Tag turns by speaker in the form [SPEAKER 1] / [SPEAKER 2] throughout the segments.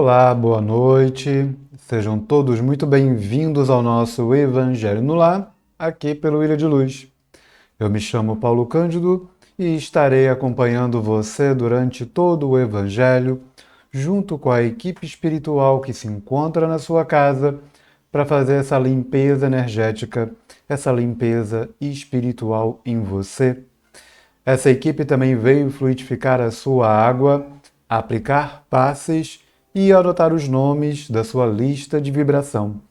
[SPEAKER 1] Olá, boa noite. Sejam todos muito bem-vindos ao nosso Evangelho no Lar, aqui pelo Ilha de Luz. Eu me chamo Paulo Cândido e estarei acompanhando você durante todo o Evangelho, junto com a equipe espiritual que se encontra na sua casa, para fazer essa limpeza energética, essa limpeza espiritual em você. Essa equipe também veio fluidificar a sua água, aplicar passes e anotar os nomes da sua lista de vibração.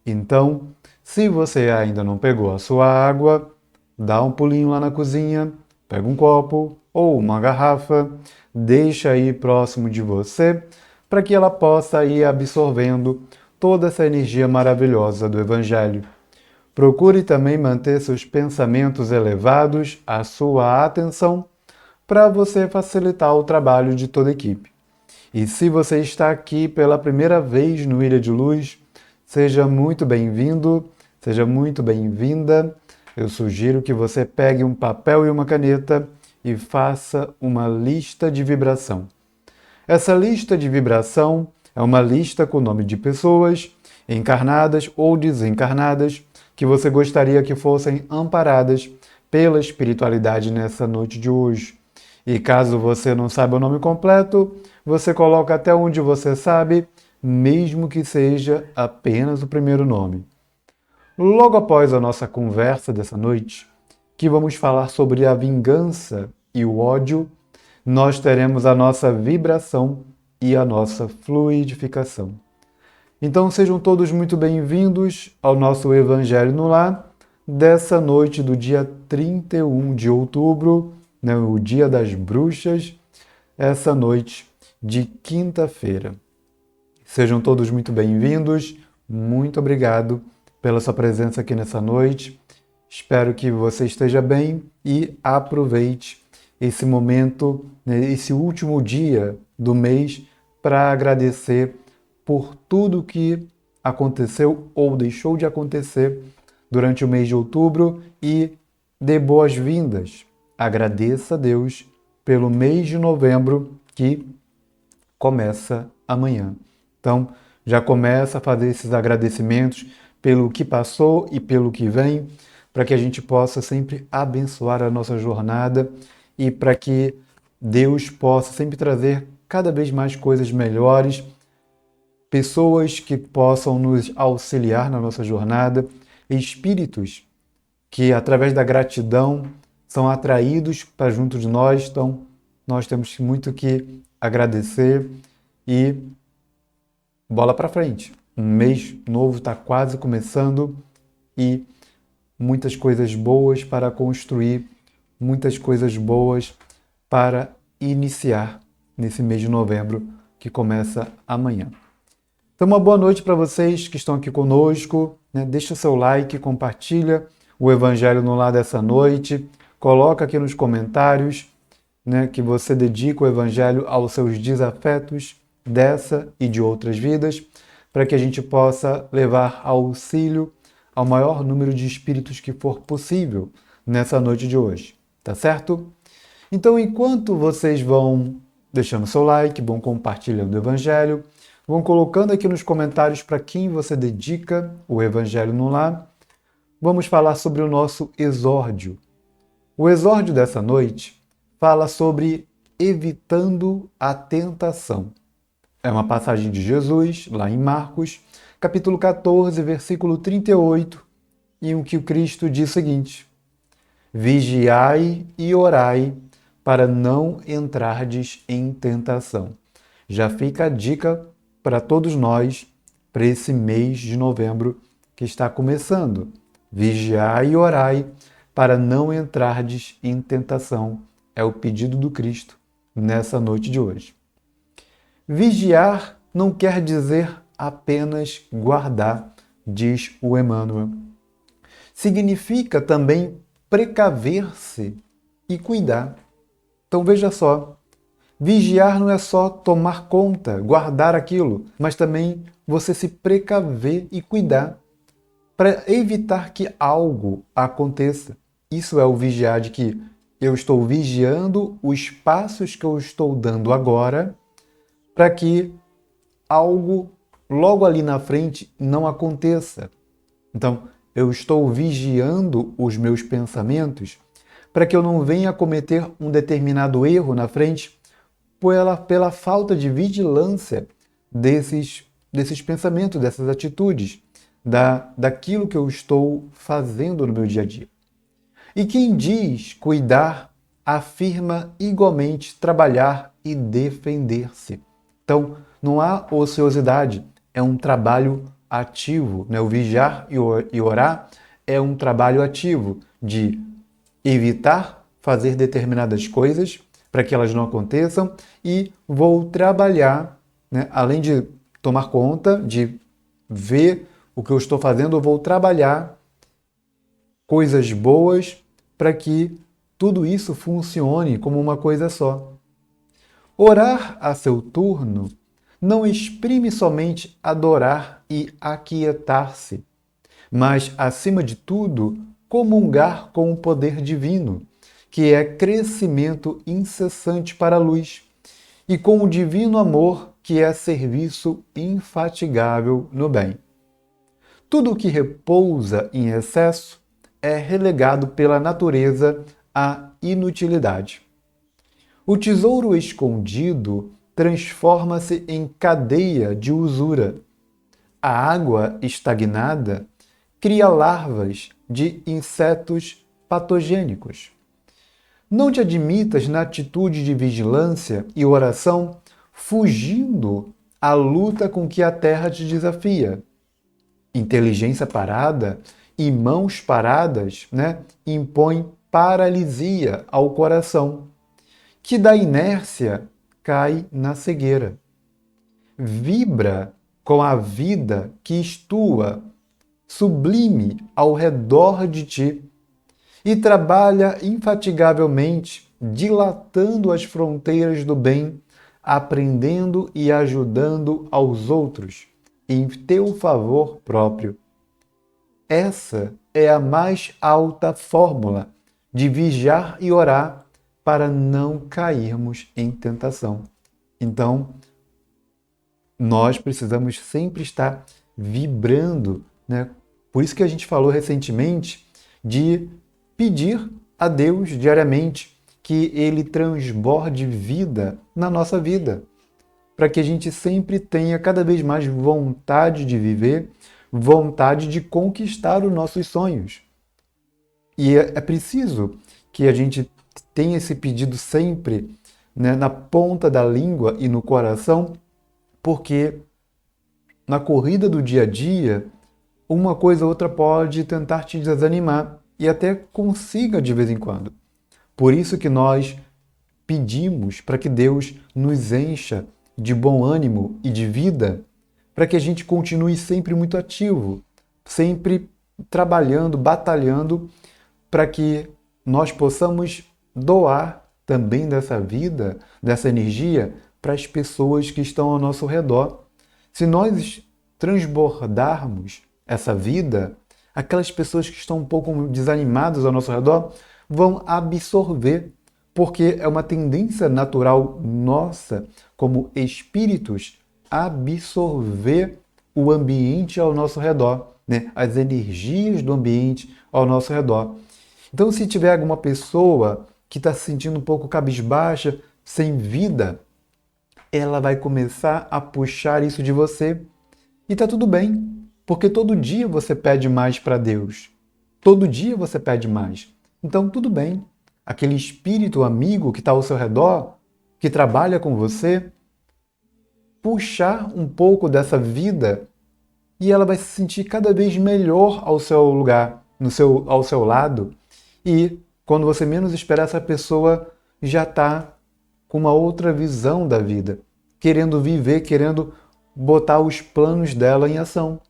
[SPEAKER 1] Então, se você ainda não pegou a sua água, dá um pulinho lá na cozinha, pega um copo ou uma garrafa, deixa aí próximo de você para que ela possa ir absorvendo toda essa energia maravilhosa do Evangelho. Procure também manter seus pensamentos elevados, a sua atenção, para você facilitar o trabalho de toda a equipe. E se você está aqui pela primeira vez no Ilha de Luz, seja muito bem-vindo, seja muito bem-vinda. Eu sugiro que você pegue um papel e uma caneta e faça uma lista de vibração. Essa lista de vibração é uma lista com o nome de pessoas, encarnadas ou desencarnadas, que você gostaria que fossem amparadas pela espiritualidade nessa noite de hoje. E caso você não saiba o nome completo, você coloca até onde você sabe, mesmo que seja apenas o primeiro nome. Logo após a nossa conversa dessa noite, que vamos falar sobre a vingança e o ódio, nós teremos a nossa vibração e a nossa fluidificação. Então sejam todos muito bem-vindos ao nosso Evangelho no Lar, dessa noite do dia 31 de outubro, o Dia das Bruxas, essa noite de quinta-feira. Sejam todos muito bem-vindos, muito obrigado pela sua presença aqui nessa noite. Espero que você esteja bem e aproveite esse momento, esse último dia do mês, para agradecer por tudo que aconteceu ou deixou de acontecer durante o mês de outubro e dê boas-vindas. Agradeça a Deus pelo mês de novembro que começa amanhã. Então, já começa a fazer esses agradecimentos pelo que passou e pelo que vem, para que a gente possa sempre abençoar a nossa jornada e para que Deus possa sempre trazer cada vez mais coisas melhores, pessoas que possam nos auxiliar na nossa jornada, espíritos que, através da gratidão, são atraídos para junto de nós. Então, nós temos muito que agradecer e bola para frente. Um mês novo está quase começando e muitas coisas boas para construir, muitas coisas boas para iniciar nesse mês de novembro que começa amanhã. Então, uma boa noite para vocês que estão aqui conosco. Deixa seu like, compartilha o Evangelho no Lar dessa noite. Coloca aqui nos comentários que você dedica o Evangelho aos seus desafetos dessa e de outras vidas, para que a gente possa levar auxílio ao maior número de espíritos que for possível nessa noite de hoje. Tá certo? Então, enquanto vocês vão deixando seu like, vão compartilhando o Evangelho, vão colocando aqui nos comentários para quem você dedica o Evangelho no Lar, vamos falar sobre o nosso exórdio. O exórdio dessa noite fala sobre evitando a tentação. É uma passagem de Jesus, lá em Marcos, capítulo 14, versículo 38, em que o Cristo diz o seguinte: vigiai e orai para não entrardes em tentação. Já fica a dica para todos nós, para esse mês de novembro que está começando. Vigiai e orai para não entrardes em tentação. É o pedido do Cristo nessa noite de hoje. Vigiar não quer dizer apenas guardar, diz o Emmanuel. Significa também precaver-se e cuidar. Então veja só, vigiar não é só tomar conta, guardar aquilo, mas também você se precaver e cuidar para evitar que algo aconteça. Isso é o vigiar, de que eu estou vigiando os passos que eu estou dando agora para que algo logo ali na frente não aconteça. Então, eu estou vigiando os meus pensamentos para que eu não venha a cometer um determinado erro na frente pela falta de vigilância desses pensamentos, dessas atitudes, daquilo que eu estou fazendo no meu dia a dia. E quem diz cuidar, afirma igualmente trabalhar e defender-se. Então, não há ociosidade, é um trabalho ativo, né? O vigiar e orar é um trabalho ativo de evitar fazer determinadas coisas para que elas não aconteçam e vou trabalhar, né? Além de tomar conta, de ver o que eu estou fazendo, eu vou trabalhar coisas boas para que tudo isso funcione como uma coisa só. Orar a seu turno não exprime somente adorar e aquietar-se, mas, acima de tudo, comungar com o poder divino, que é crescimento incessante para a luz, e com o divino amor, que é serviço infatigável no bem. Tudo o que repousa em excesso é relegado pela natureza à inutilidade. O tesouro escondido transforma-se em cadeia de usura. A água estagnada cria larvas de insetos patogênicos. Não te admitas na atitude de vigilância e oração, fugindo à luta com que a terra te desafia. Inteligência parada e mãos paradas, né, impõem paralisia ao coração, que da inércia cai na cegueira. Vibra com a vida que estua, sublime ao redor de ti, e trabalha infatigavelmente, dilatando as fronteiras do bem, aprendendo e ajudando aos outros em teu favor próprio. Essa é a mais alta fórmula de vigiar e orar para não cairmos em tentação. Então, nós precisamos sempre estar vibrando, né? Por isso que a gente falou recentemente de pedir a Deus diariamente que Ele transborde vida na nossa vida, para que a gente sempre tenha cada vez mais vontade de viver, vontade de conquistar os nossos sonhos. E é preciso que a gente tenha esse pedido sempre, né, na ponta da língua e no coração, porque na corrida do dia a dia, uma coisa ou outra pode tentar te desanimar e até consiga de vez em quando. Por isso que nós pedimos para que Deus nos encha de bom ânimo e de vida, para que a gente continue sempre muito ativo, sempre trabalhando, batalhando, para que nós possamos doar também dessa vida, dessa energia, para as pessoas que estão ao nosso redor. Se nós transbordarmos essa vida, aquelas pessoas que estão um pouco desanimadas ao nosso redor vão absorver, porque é uma tendência natural nossa, como espíritos, absorver o ambiente ao nosso redor, né? As energias do ambiente ao nosso redor. Então, se tiver alguma pessoa que está se sentindo um pouco cabisbaixa, sem vida, ela vai começar a puxar isso de você. E está tudo bem, porque todo dia você pede mais para Deus. Todo dia você pede mais. Então, tudo bem. Aquele espírito amigo que está ao seu redor, que trabalha com você, puxar um pouco dessa vida e ela vai se sentir cada vez melhor ao seu lugar, ao seu lado. E quando você menos espera, essa pessoa já está com uma outra visão da vida, querendo viver, querendo botar os planos dela em ação.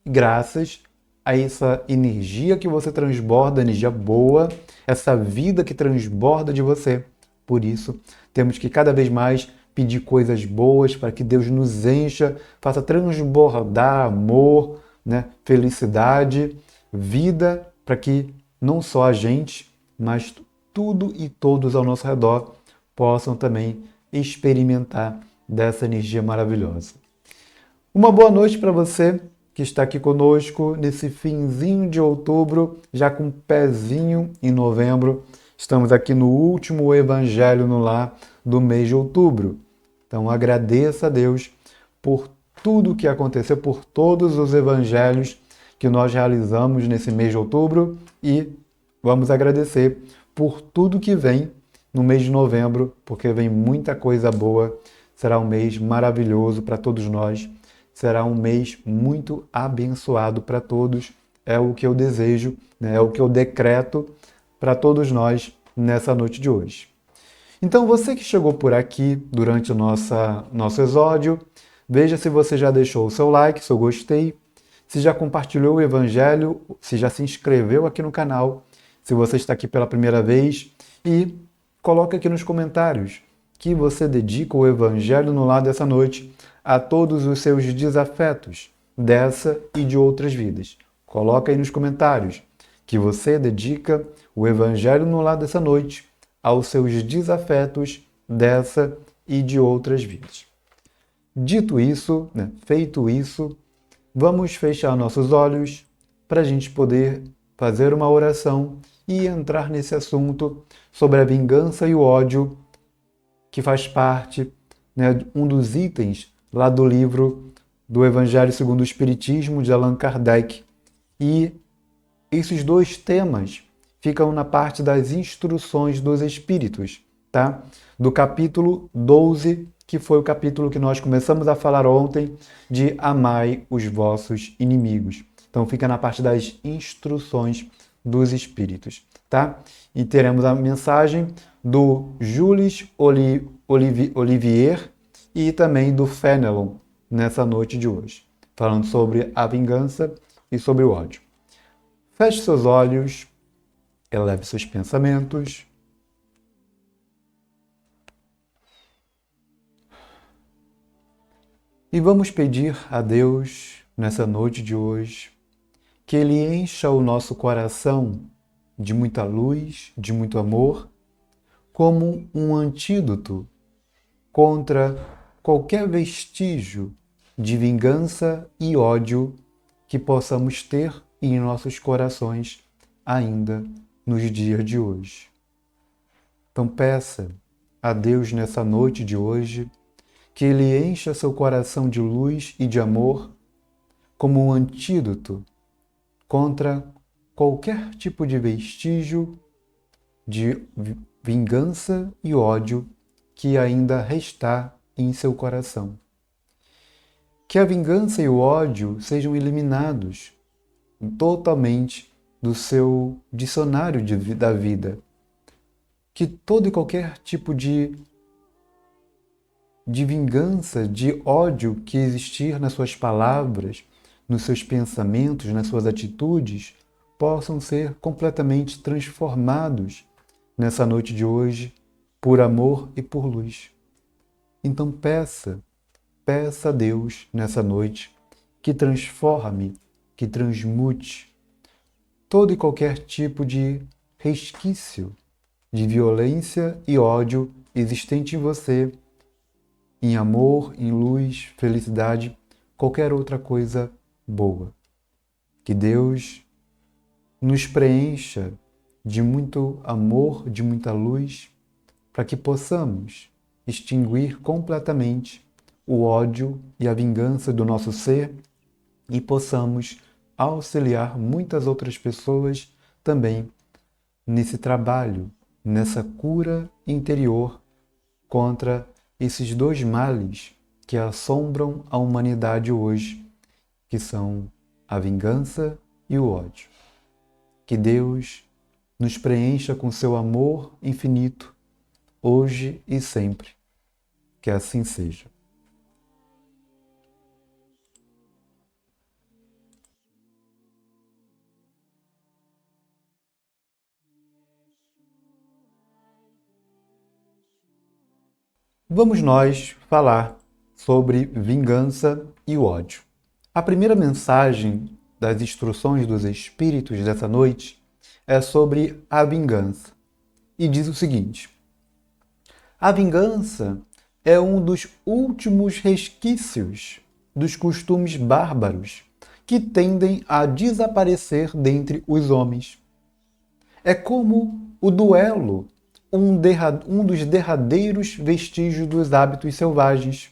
[SPEAKER 1] Graças a essa energia que você transborda, energia boa, essa vida que transborda de você. Por isso, temos que cada vez mais pedir coisas boas para que Deus nos encha, faça transbordar amor, né, felicidade, vida, para que não só a gente, mas tudo e todos ao nosso redor possam também experimentar dessa energia maravilhosa. Uma boa noite para você que está aqui conosco nesse finzinho de outubro, já com um pezinho em novembro. Estamos aqui no último Evangelho no Lar do mês de outubro. Então agradeça a Deus por tudo que aconteceu, por todos os evangelhos que nós realizamos nesse mês de outubro e vamos agradecer por tudo que vem no mês de novembro, porque vem muita coisa boa. Será um mês maravilhoso para todos nós. Será um mês muito abençoado para todos. É o que eu desejo, né? É o que eu decreto para todos nós nessa noite de hoje. Então, você que chegou por aqui durante o nosso exódio, veja se você já deixou o seu like, seu gostei, se já compartilhou o Evangelho, se já se inscreveu aqui no canal, se você está aqui pela primeira vez, e coloca aqui nos comentários que você dedica o Evangelho no Lar dessa noite a todos os seus desafetos dessa e de outras vidas. Coloca aí nos comentários que você dedica o Evangelho no Lar dessa noite aos seus desafetos dessa e de outras vidas. Dito isso, né, feito isso, vamos fechar nossos olhos para a gente poder fazer uma oração e entrar nesse assunto sobre a vingança e o ódio, que faz parte, né, um dos itens lá do livro do Evangelho segundo o Espiritismo, de Allan Kardec. E esses dois temas ficam na parte das instruções dos Espíritos, tá? Do capítulo 12, que foi o capítulo que nós começamos a falar ontem, de amai os vossos inimigos. Então fica na parte das instruções dos Espíritos, tá? E teremos a mensagem do Jules Olivier e também do Fenelon nessa noite de hoje, falando sobre a vingança e sobre o ódio. Feche seus olhos, eleve seus pensamentos. E vamos pedir a Deus, nessa noite de hoje, que Ele encha o nosso coração de muita luz, de muito amor, como um antídoto contra qualquer vestígio de vingança e ódio que possamos ter em nossos corações ainda nos dias de hoje. Então peça a Deus nessa noite de hoje que Ele encha seu coração de luz e de amor como um antídoto contra qualquer tipo de vestígio de vingança e ódio que ainda restar em seu coração. Que a vingança e o ódio sejam eliminados totalmente do seu dicionário da vida. Que todo e qualquer tipo de vingança, de ódio que existir nas suas palavras, nos seus pensamentos, nas suas atitudes, possam ser completamente transformados nessa noite de hoje por amor e por luz. Então peça a Deus nessa noite que transforme, que transmute todo e qualquer tipo de resquício de violência e ódio existente em você, em amor, em luz, felicidade, qualquer outra coisa boa. Que Deus nos preencha de muito amor, de muita luz, para que possamos extinguir completamente o ódio e a vingança do nosso ser e possamos auxiliar muitas outras pessoas também nesse trabalho, nessa cura interior contra esses dois males que assombram a humanidade hoje, que são a vingança e o ódio. Que Deus nos preencha com seu amor infinito, hoje e sempre. Que assim seja. Vamos nós falar sobre vingança e o ódio. A primeira mensagem das instruções dos Espíritos dessa noite é sobre a vingança. E diz o seguinte: a vingança é um dos últimos resquícios dos costumes bárbaros que tendem a desaparecer dentre os homens. É como o duelo, um dos derradeiros vestígios dos hábitos selvagens,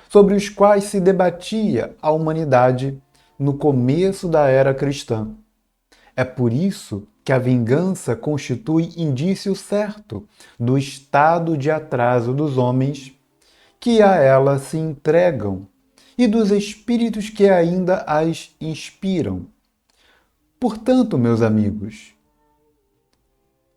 [SPEAKER 1] sobre os quais se debatia a humanidade no começo da era cristã. É por isso que a vingança constitui indício certo do estado de atraso dos homens que a ela se entregam e dos espíritos que ainda as inspiram. Portanto, meus amigos,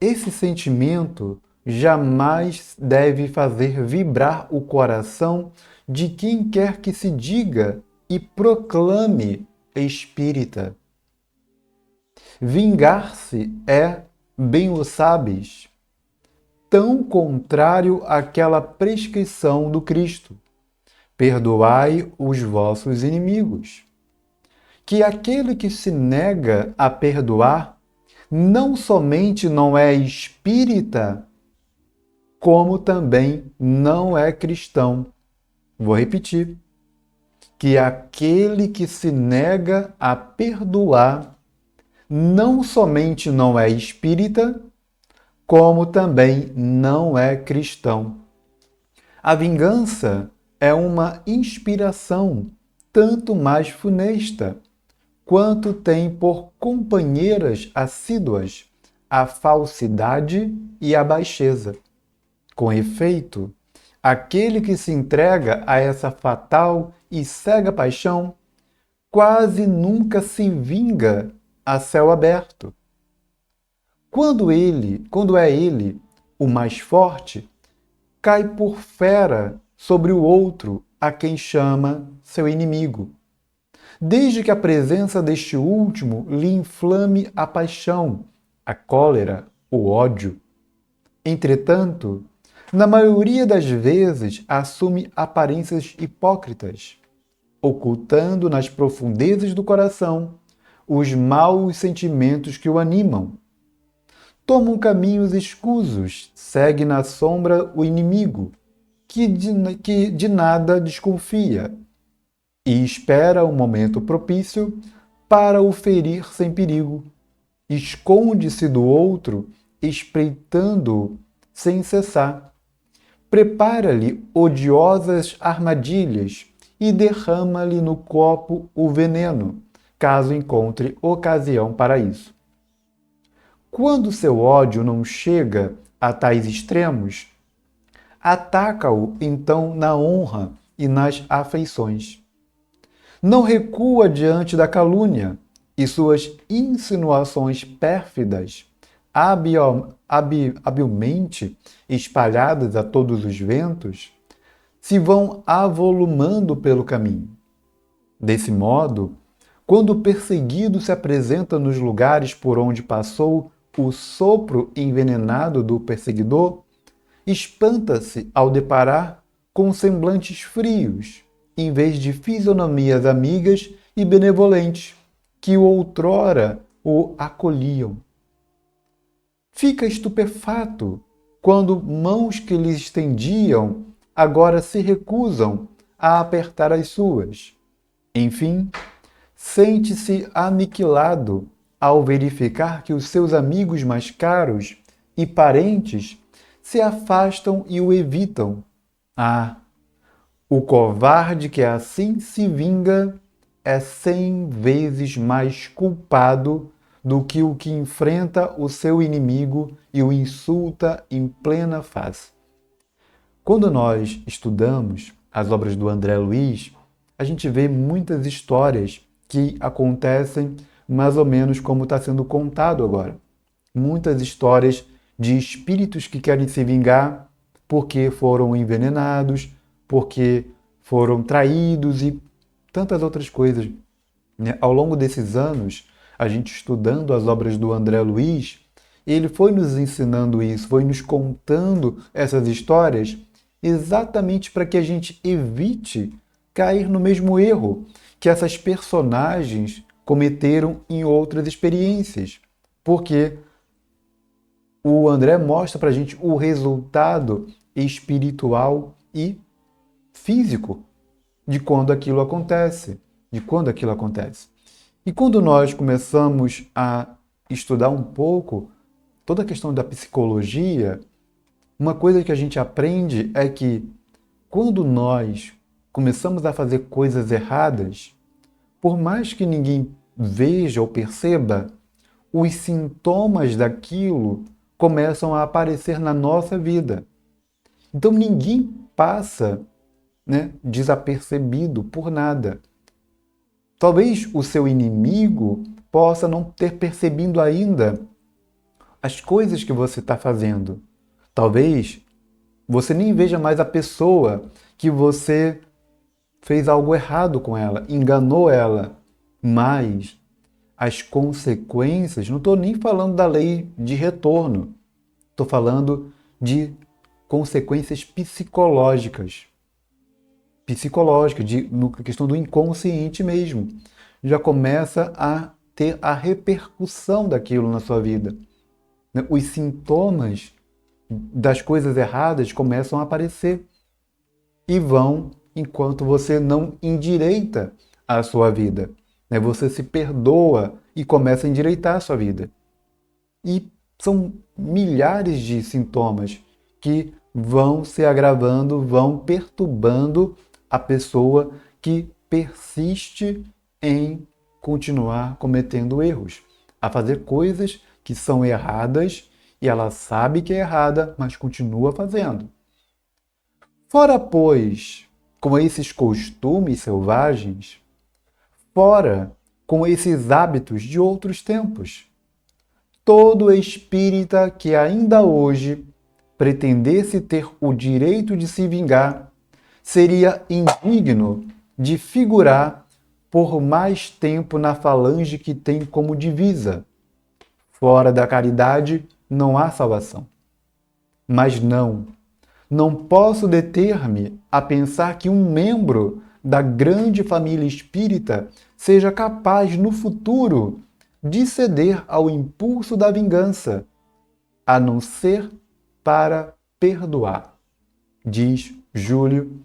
[SPEAKER 1] esse sentimento jamais deve fazer vibrar o coração de quem quer que se diga e proclame espírita. Vingar-se é, bem o sabes, tão contrário àquela prescrição do Cristo: perdoai os vossos inimigos, que aquele que se nega a perdoar não somente não é espírita, como também não é cristão. Vou repetir: que aquele que se nega a perdoar não somente não é espírita, como também não é cristão. A vingança é uma inspiração tanto mais funesta, quanto tem por companheiras assíduas a falsidade e a baixeza. Com efeito, aquele que se entrega a essa fatal e cega paixão quase nunca se vinga a céu aberto. Quando é ele o mais forte, cai por fera sobre o outro a quem chama seu inimigo, desde que a presença deste último lhe inflame a paixão, a cólera, o ódio. Entretanto, na maioria das vezes assume aparências hipócritas, ocultando nas profundezas do coração os maus sentimentos que o animam. Toma caminhos escusos, segue na sombra o inimigo, que de nada desconfia, e espera o momento propício para o ferir sem perigo. Esconde-se do outro, espreitando-o sem cessar. Prepara-lhe odiosas armadilhas e derrama-lhe no copo o veneno, caso encontre ocasião para isso. Quando seu ódio não chega a tais extremos, ataca-o então na honra e nas afeições. Não recua diante da calúnia e suas insinuações pérfidas, habilmente espalhadas a todos os ventos, se vão avolumando pelo caminho. Desse modo, quando o perseguido se apresenta nos lugares por onde passou o sopro envenenado do perseguidor, espanta-se ao deparar com semblantes frios, em vez de fisionomias amigas e benevolentes, que outrora o acolhiam. Fica estupefato quando mãos que lhe estendiam agora se recusam a apertar as suas. Enfim, sente-se aniquilado ao verificar que os seus amigos mais caros e parentes se afastam e o evitam. Ah, o covarde que assim se vinga é 100 vezes mais culpado do que o que enfrenta o seu inimigo e o insulta em plena face. Quando nós estudamos as obras do André Luiz, a gente vê muitas histórias que acontecem mais ou menos como está sendo contado agora. Muitas histórias de espíritos que querem se vingar porque foram envenenados, porque foram traídos e tantas outras coisas. Ao longo desses anos, a gente estudando as obras do André Luiz, ele foi nos ensinando isso, foi nos contando essas histórias exatamente para que a gente evite cair no mesmo erro que essas personagens cometeram em outras experiências. Porque o André mostra para a gente o resultado espiritual e físico de quando aquilo acontece, de quando aquilo acontece. E quando nós começamos a estudar um pouco toda a questão da psicologia, uma coisa que a gente aprende é que quando nós começamos a fazer coisas erradas, por mais que ninguém veja ou perceba, os sintomas daquilo começam a aparecer na nossa vida. Então ninguém passa, né, desapercebido por nada. Talvez o seu inimigo possa não ter percebido ainda as coisas que você está fazendo. Talvez você nem veja mais a pessoa que você fez algo errado com ela, enganou ela, mas as consequências, não estou nem falando da lei de retorno, estou falando de consequências psicológicas. Na questão do inconsciente mesmo. Já começa a ter a repercussão daquilo na sua vida. Os sintomas das coisas erradas começam a aparecer e vão enquanto você não endireita a sua vida. Você se perdoa e começa a endireitar a sua vida. E são milhares de sintomas que vão se agravando, vão perturbando a pessoa que persiste em continuar cometendo erros, a fazer coisas que são erradas e ela sabe que é errada, mas continua fazendo. Fora, pois, com esses costumes selvagens, fora com esses hábitos de outros tempos. Todo espírita que ainda hoje pretendesse ter o direito de se vingar seria indigno de figurar por mais tempo na falange que tem como divisa. Fora da caridade não há salvação. Mas não posso deter-me a pensar que um membro da grande família espírita seja capaz no futuro de ceder ao impulso da vingança, a não ser para perdoar. Diz Júlio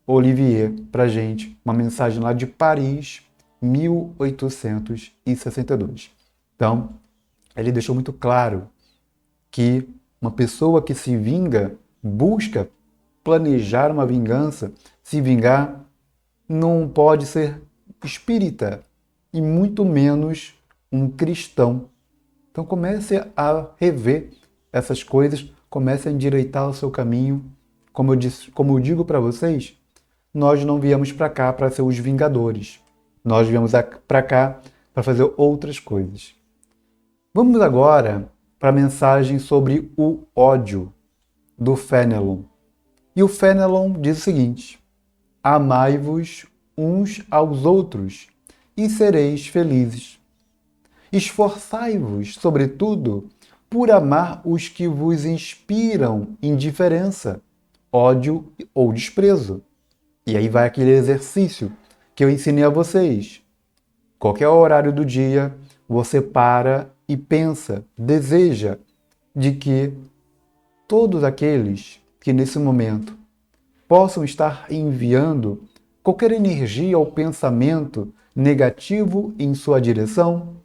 [SPEAKER 1] Olivier pra gente, uma mensagem lá de Paris, 1862. Então, ele deixou muito claro que uma pessoa que se vinga, busca planejar uma vingança, se vingar, não pode ser espírita e muito menos um cristão. Então comece a rever essas coisas, comece a endireitar o seu caminho. Como eu digo para vocês, nós não viemos para cá para ser os vingadores. Nós viemos para cá para fazer outras coisas. Vamos agora para a mensagem sobre o ódio do Fénelon. E o Fénelon diz o seguinte: amai-vos uns aos outros e sereis felizes. Esforçai-vos, sobretudo, por amar os que vos inspiram indiferença, ódio ou desprezo. E aí vai aquele exercício que eu ensinei a vocês. Qualquer horário do dia, você para e pensa, deseja de que todos aqueles que nesse momento possam estar enviando qualquer energia ou pensamento negativo em sua direção,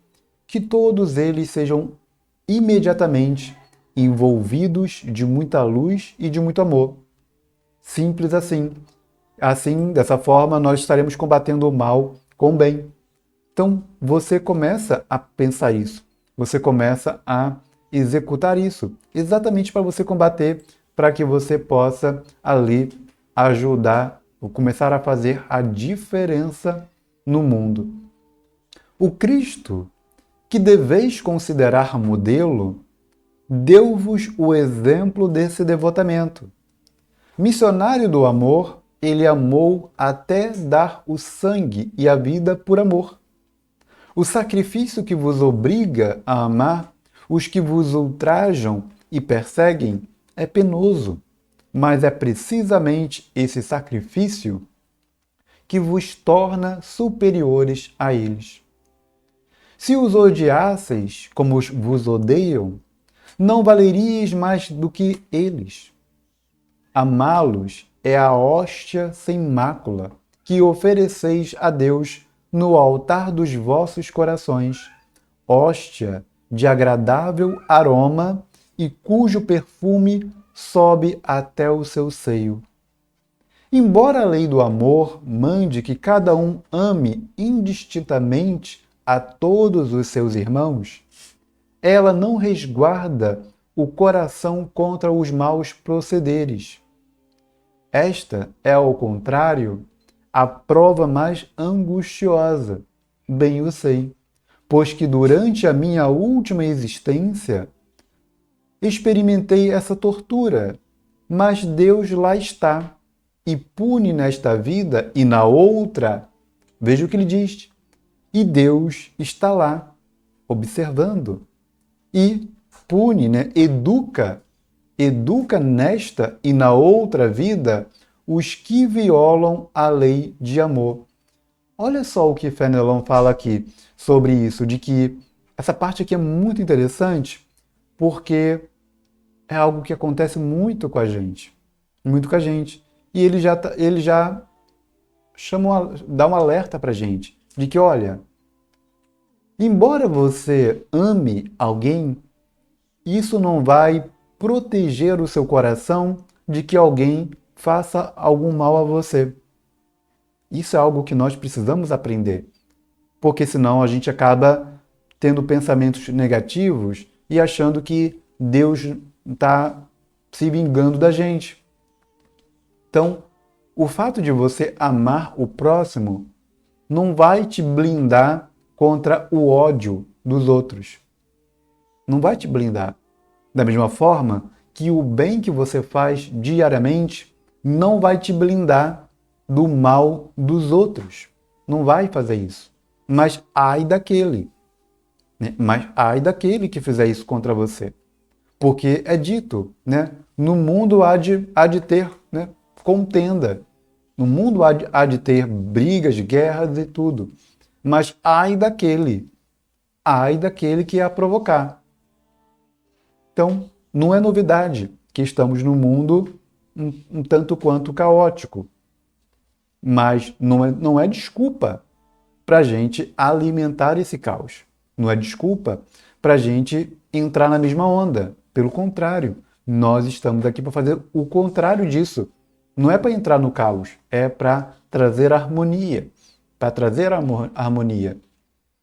[SPEAKER 1] que todos eles sejam imediatamente envolvidos de muita luz e de muito amor. Simples assim. Assim, dessa forma, nós estaremos combatendo o mal com o bem. Então, você começa a pensar isso. Você começa a executar isso, exatamente para você combater, para que você possa ali ajudar, ou começar a fazer a diferença no mundo. O Cristo, que deveis considerar modelo, deu-vos o exemplo desse devotamento. Missionário do amor, ele amou até dar o sangue e a vida por amor. O sacrifício que vos obriga a amar os que vos ultrajam e perseguem é penoso, mas é precisamente esse sacrifício que vos torna superiores a eles. Se os odiasseis como vos odeiam, não valeríeis mais do que eles. Amá-los é a hóstia sem mácula que ofereceis a Deus no altar dos vossos corações, hóstia de agradável aroma e cujo perfume sobe até o seu seio. Embora a lei do amor mande que cada um ame indistintamente a todos os seus irmãos, ela não resguarda o coração contra os maus procederes. Esta é, ao contrário, a prova mais angustiosa, bem eu sei, pois que durante a minha última existência experimentei essa tortura, mas Deus lá está e pune nesta vida e na outra. Veja o que ele diz. E Deus está lá, observando. E pune, educa nesta e na outra vida os que violam a lei de amor. Olha só o que Fenelon fala aqui sobre isso, de que essa parte aqui é muito interessante, porque é algo que acontece muito com a gente. Muito com a gente. E ele já dá um alerta para a gente, de que, olha, embora você ame alguém, isso não vai proteger o seu coração de que alguém faça algum mal a você. Isso é algo que nós precisamos aprender, porque senão a gente acaba tendo pensamentos negativos e achando que Deus está se vingando da gente. Então, o fato de você amar o próximo não vai te blindar contra o ódio dos outros. Não vai te blindar. Da mesma forma que o bem que você faz diariamente não vai te blindar do mal dos outros. Não vai fazer isso. Mas ai daquele. Né? Mas ai daquele que fizer isso contra você. Porque é dito, né? No mundo há de ter, né? Contenda. No mundo há de ter brigas, guerras e tudo. Mas ai daquele que ia provocar. Então, não é novidade que estamos num mundo um tanto quanto caótico. Mas não é desculpa para a gente alimentar esse caos. Não é desculpa para a gente entrar na mesma onda. Pelo contrário, nós estamos aqui para fazer o contrário disso. Não é para entrar no caos, é para trazer harmonia. Para trazer harmonia.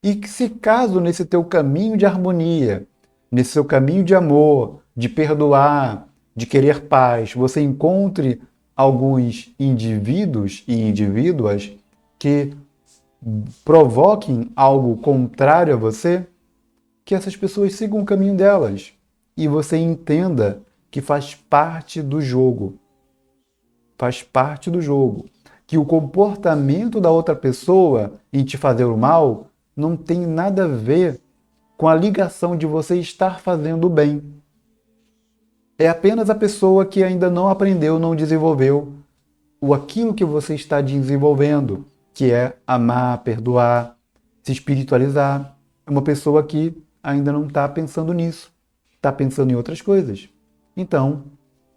[SPEAKER 1] E que se caso nesse teu caminho de harmonia, nesse seu caminho de amor, de perdoar, de querer paz, você encontre alguns indivíduos e indivíduas que provoquem algo contrário a você, que essas pessoas sigam o caminho delas e você entenda que faz parte do jogo. Faz parte do jogo. Que o comportamento da outra pessoa em te fazer o mal não tem nada a ver com a ligação de você estar fazendo o bem. É apenas a pessoa que ainda não aprendeu, não desenvolveu aquilo que você está desenvolvendo, que é amar, perdoar, se espiritualizar. É uma pessoa que ainda não está pensando nisso, está pensando em outras coisas. Então,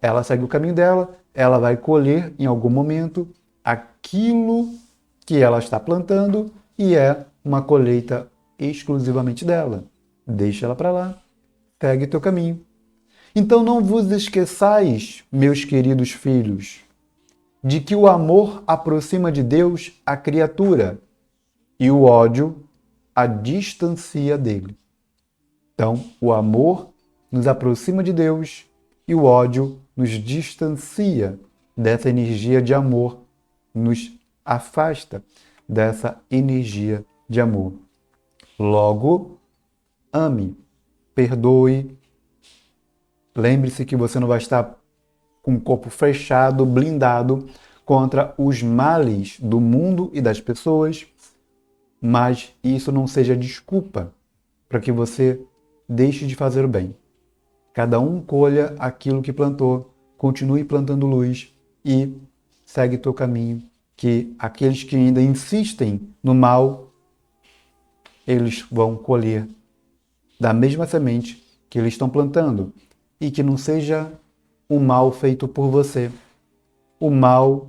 [SPEAKER 1] ela segue o caminho dela, ela vai colher em algum momento aquilo que ela está plantando e é uma colheita exclusivamente dela. Deixa ela para lá, segue teu caminho. Então não vos esqueçais, meus queridos filhos, de que o amor aproxima de Deus a criatura e o ódio a distancia dele. Então, o amor nos aproxima de Deus e o ódio nos distancia dessa energia de amor, nos afasta dessa energia de amor. Logo, ame, perdoe. Lembre-se que você não vai estar com o corpo fechado, blindado contra os males do mundo e das pessoas, mas isso não seja desculpa para que você deixe de fazer o bem. Cada um colha aquilo que plantou, continue plantando luz e segue teu caminho, que aqueles que ainda insistem no mal, eles vão colher da mesma semente que eles estão plantando, e que não seja um mal feito por você. O mal,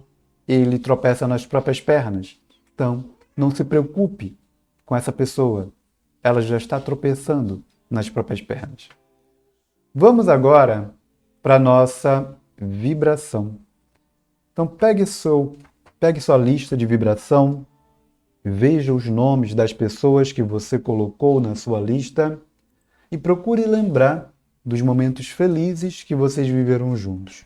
[SPEAKER 1] ele tropeça nas próprias pernas. Então, não se preocupe com essa pessoa. Ela já está tropeçando nas próprias pernas. Vamos agora para a nossa vibração. Então, pegue sua lista de vibração, veja os nomes das pessoas que você colocou na sua lista e procure lembrar dos momentos felizes que vocês viveram juntos.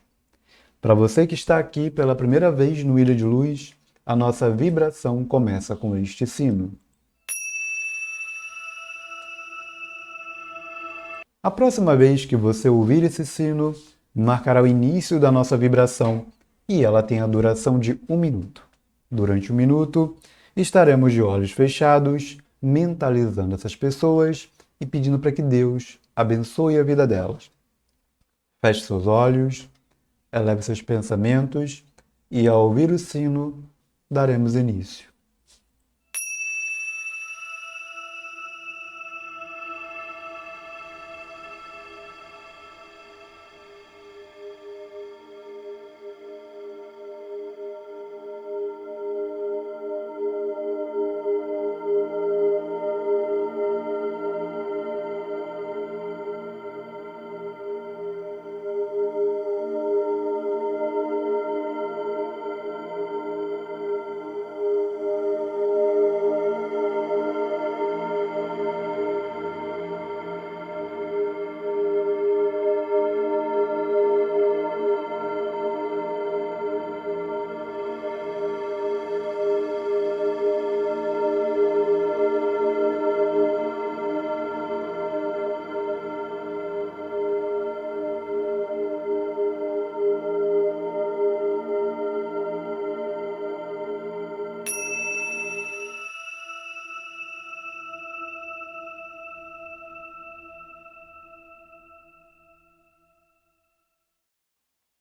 [SPEAKER 1] Para você que está aqui pela primeira vez no Ilha de Luz, a nossa vibração começa com este sino. A próxima vez que você ouvir esse sino, marcará o início da nossa vibração e ela tem a duração de 1 minuto. Durante 1 minuto, estaremos de olhos fechados, mentalizando essas pessoas e pedindo para que Deus abençoe a vida delas. Feche seus olhos, eleve seus pensamentos e, ao ouvir o sino, daremos início.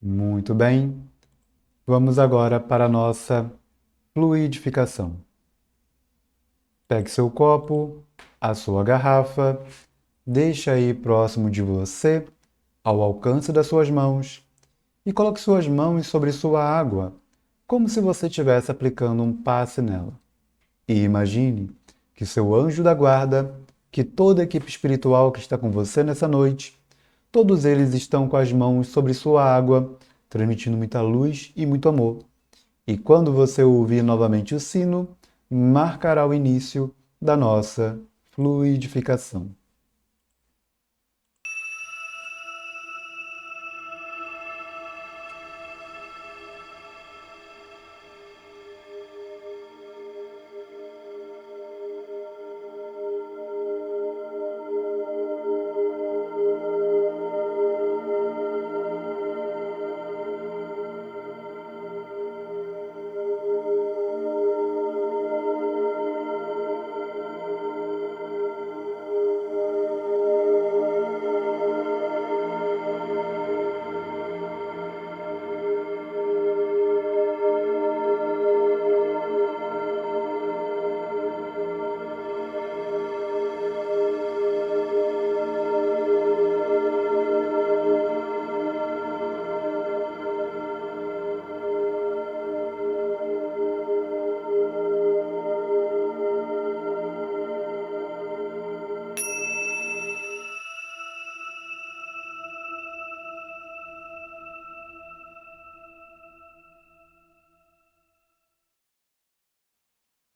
[SPEAKER 1] Muito bem, vamos agora para a nossa fluidificação. Pegue seu copo, a sua garrafa, deixe aí próximo de você, ao alcance das suas mãos, e coloque suas mãos sobre sua água, como se você estivesse aplicando um passe nela. E imagine que seu anjo da guarda, que toda a equipe espiritual que está com você nessa noite, todos eles estão com as mãos sobre sua água, transmitindo muita luz e muito amor. E quando você ouvir novamente o sino, marcará o início da nossa fluidificação.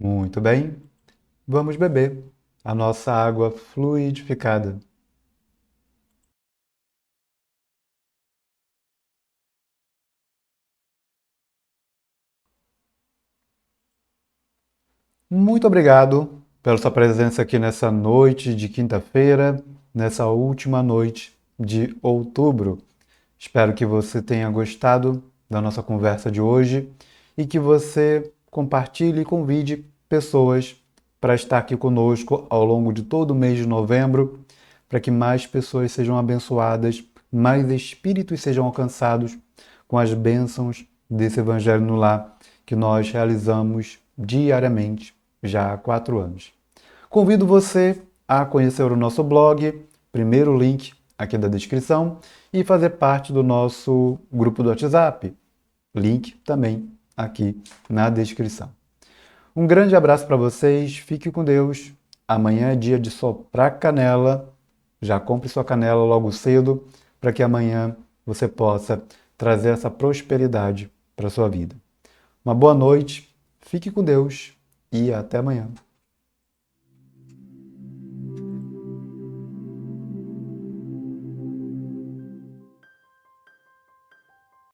[SPEAKER 1] Muito bem, vamos beber a nossa água fluidificada. Muito obrigado pela sua presença aqui nessa noite de quinta-feira, nessa última noite de outubro. Espero que você tenha gostado da nossa conversa de hoje e que você compartilhe e convide pessoas para estar aqui conosco ao longo de todo o mês de novembro, para que mais pessoas sejam abençoadas, mais espíritos sejam alcançados com as bênçãos desse Evangelho no Lar que nós realizamos diariamente já há 4 anos. Convido você a conhecer o nosso blog, primeiro link aqui da descrição, e fazer parte do nosso grupo do WhatsApp, link também aqui na descrição. Um grande abraço para vocês, fique com Deus. Amanhã é dia de soprar canela. Já compre sua canela logo cedo para que amanhã você possa trazer essa prosperidade para a sua vida. Uma boa noite, fique com Deus e até amanhã.